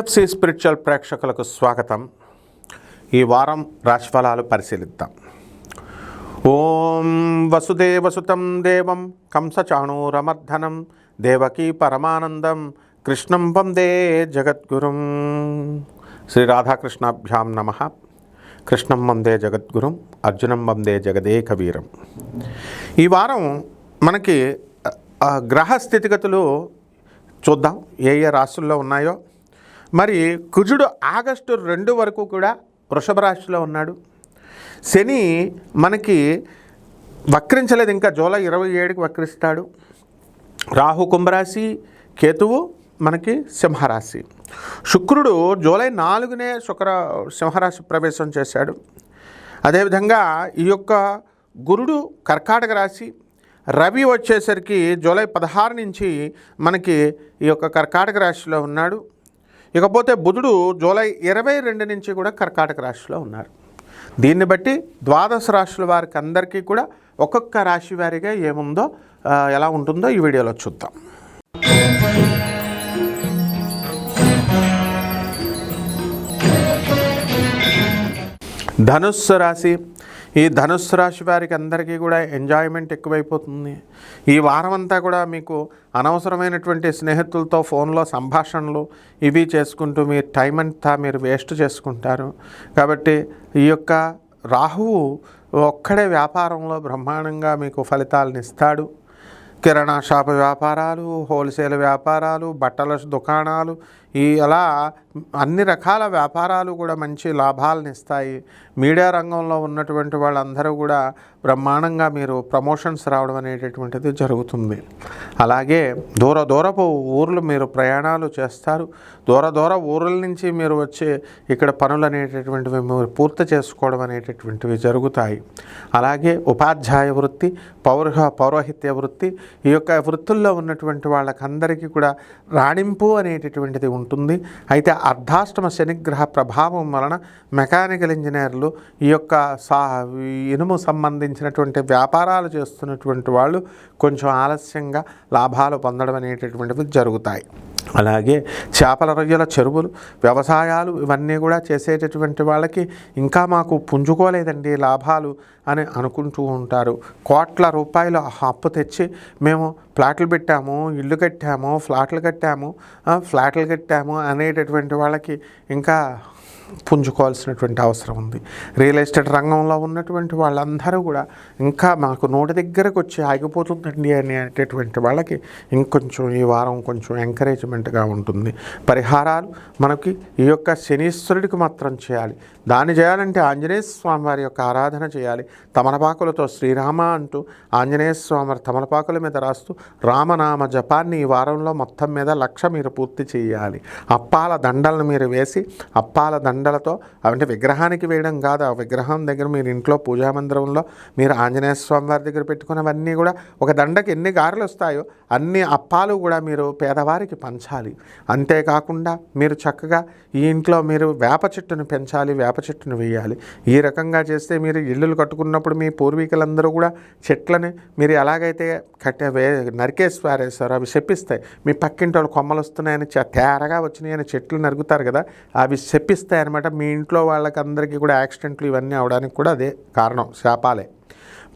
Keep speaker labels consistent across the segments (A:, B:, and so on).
A: PFC spiritual ప్రేక్షకులకు స్వాగతం. ఈ వారం రాశిఫలాలు పరిశీలిద్దాం. ఓం వసుదేవసుతం దేవం కంసచాణూరమర్ధనం దేవకీ పరమానందం కృష్ణం వందే జగద్గురుం. శ్రీ రాధాకృష్ణాభ్యాం నమః. కృష్ణం వందే జగద్గురుం, అర్జునం వందే జగదేకవీరం. ఈ వారం మనకి గ్రహ స్థితిగతులు చూద్దాం, ఏ ఏ రాశుల్లో ఉన్నాయో. మరి కుజుడు ఆగస్టు 2 వరకు కూడా వృషభ రాశిలో ఉన్నాడు. శని మనకి వక్రించలేదు, ఇంకా జూలై 27కి వక్రిస్తాడు. రాహు కుంభరాశి, కేతువు మనకి సింహరాశి. శుక్రుడు జూలై 4నే సింహరాశి ప్రవేశం చేశాడు. అదేవిధంగా ఈ యొక్క గురుడు కర్కాటక రాశి, రవి వచ్చేసరికి జూలై 16 నుంచి మనకి ఈ యొక్క కర్కాటక రాశిలో ఉన్నాడు. ఇకపోతే బుధుడు జూలై 22 నుంచి కూడా కర్కాటక రాశిలో ఉన్నారు. దీన్ని బట్టి ద్వాదశ రాశుల వారికి అందరికీ కూడా ఒక్కొక్క రాశి వారిగా ఏముందో ఎలా ఉంటుందో ఈ వీడియోలో చూద్దాం. ధనుస్సు రాశి. ఈ ధనుస్సు రాశి వారికి అందరికీ కూడా ఎంజాయ్మెంట్ ఎక్కువైపోతుంది. ఈ వారం అంతా కూడా మీకు అనవసరమైనటువంటి స్నేహితులతో ఫోన్లో సంభాషణలు ఇవి చేసుకుంటూ మీ టైం అంతా మీరు వేస్ట్ చేసుకుంటారు. కాబట్టి ఈ యొక్క రాహువు ఒక్కడే వ్యాపారంలో బ్రహ్మాండంగా మీకు ఫలితాలను ఇస్తాడు. కిరాణా షాపు వ్యాపారాలు, హోల్సేల్ వ్యాపారాలు, బట్టల దుకాణాలు, అలా అన్ని రకాల వ్యాపారాలు కూడా మంచి లాభాలను ఇస్తాయి. మీడియా రంగంలో ఉన్నటువంటి వాళ్ళందరూ కూడా బ్రహ్మాండంగా మీరు ప్రమోషన్స్ రావడం అనేటటువంటిది జరుగుతుంది. అలాగే దూరపు ఊర్లు మీరు ప్రయాణాలు చేస్తారు. దూర ఊర్ల నుంచి మీరు వచ్చి ఇక్కడ పనులు అనేటటువంటివి మీరు పూర్తి చేసుకోవడం అనేటటువంటివి జరుగుతాయి. అలాగే ఉపాధ్యాయ వృత్తి, పౌరోహిత్య వృత్తి, ఈ యొక్క వృత్తుల్లో ఉన్నటువంటి వాళ్ళకందరికీ కూడా రాణింపు అనేటటువంటిది ఉంటుంది. అయితే అర్ధాష్టమ శనిగ్రహ ప్రభావం వలన మెకానికల్ ఇంజనీర్లు, ఈ యొక్క ఇనుము సంబంధించినటువంటి వ్యాపారాలు చేస్తున్నటువంటి వాళ్ళు కొంచెం ఆలస్యంగా లాభాలు పొందడం అనేటటువంటివి జరుగుతాయి. అలాగే చేపల రొయ్యల చెరువులు, వ్యవసాయాలు ఇవన్నీ కూడా చేసేటటువంటి వాళ్ళకి ఇంకా మాకు పుంజుకోలేదండి లాభాలు అని అనుకుంటూ ఉంటారు. కోట్ల రూపాయలు అప్పు తెచ్చి మేము ఫ్లాట్లు పెట్టాము, ఇల్లు కట్టాము, ఫ్లాట్లు కట్టాము అనేటటువంటి వాళ్ళకి ఇంకా పుంజుకోవాల్సినటువంటి అవసరం ఉంది. రియల్ ఎస్టేట్ రంగంలో ఉన్నటువంటి వాళ్ళందరూ కూడా ఇంకా మాకు నోటి దగ్గరకు వచ్చి ఆగిపోతుందండి అనేటటువంటి వాళ్ళకి ఇంకొంచెం ఈ వారం కొంచెం ఎంకరేజ్మెంట్గా ఉంటుంది. పరిహారాలు మనకి ఈ యొక్క శనీశ్వరుడికి మాత్రం చేయాలి. దాన్ని చేయాలంటే ఆంజనేయ స్వామి వారి యొక్క ఆరాధన చేయాలి. తమలపాకులతో శ్రీరామ అంటూ ఆంజనేయ స్వామి వారి తమలపాకుల మీద రాస్తూ రామనామ జపాన్ని ఈ వారంలో మొత్తం మీద 1,00,000 మీరు పూర్తి చేయాలి. అప్పాల దండలను మీరు వేసి, అప్పాల దండలతో, అంటే విగ్రహానికి వేయడం కాదు, ఆ విగ్రహం దగ్గర మీరు ఇంట్లో పూజామందిరంలో మీరు ఆంజనేయ స్వామి వారి దగ్గర పెట్టుకున్నవన్నీ కూడా ఒక దండకి ఎన్ని గారెలు వస్తాయో అన్ని అప్పాలు కూడా మీరు పేదవారికి పంచాలి. అంతేకాకుండా మీరు చక్కగా ఈ ఇంట్లో మీరు వేప చెట్టును పెంచాలి, వేప చెట్టును వేయాలి. ఈ రకంగా చేస్తే మీరు ఇల్లులు కట్టుకున్నప్పుడు మీ పూర్వీకులందరూ కూడా చెట్లని మీరు ఎలాగైతే నరికేసి పారేస్తారో అవి చెప్పిస్తాయి. మీ పక్కింటి వాళ్ళు కొమ్మలు వస్తున్నాయని తేరగా వచ్చినాయని చెట్లు నరుగుతారు కదా, అవి చెప్పిస్తాయి అనమాట. మీ ఇంట్లో వాళ్ళకందరికీ కూడా యాక్సిడెంట్లు ఇవన్నీ అవడానికి కూడా అదే కారణం, శాపాలే.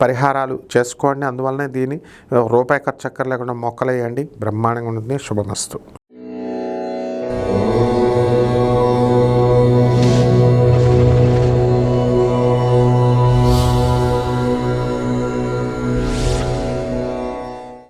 A: పరిహారాలు చేసుకోండి. అందువల్లనే దీన్ని రూపాయి ఖర్చు లేకుండా మొక్కలేయండి, బ్రహ్మాండంగా ఉంటుంది. శుభమస్తు.